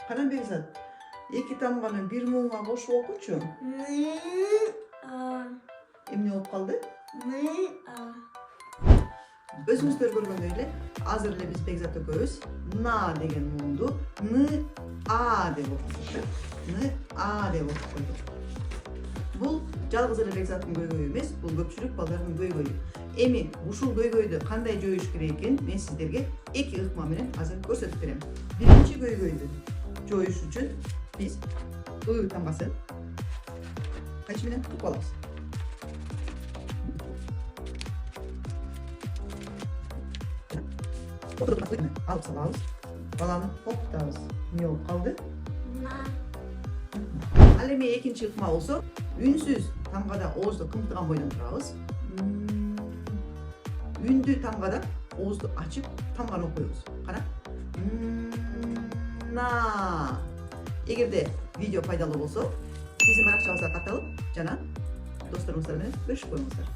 Кана Бекзат, эки тамганы бир муңга кошуп окучу. Эмне болуп калды? Өзүңүздөр көргөндөй эле, азыр эле биз Бекзат экөөбүз на деген муңду н а деп окудук. Н а деп окуп койдук. Бул жалгыз эле Бекзаттын көйгөйү эмес, бул көпчүлүк балдардын көйгөйү. Эми ушул көйгөйдү кандай жоюш керек экенин мен сиздерге эки ыкма менен азыр көрсөтүп берем. Биринчи көйгөйдү жоюш үчүн биз ы тамгасын кайчы менен туруп алабыз. Алып салабыз. Баланы токтотобуз. Эмне болуп калды? Ал эми экинчи ыкма болсо, үнсүз тамгада оозду кымтыган бойдон турабыз. Үндү тамгада оозду ачып, тамганы окуйбуз. Кана. На. Эгерде видео пайдалуу болсо, биздин баракчабызга катталып, жана досторуңуздар менен бөлүшүп коюңуздар.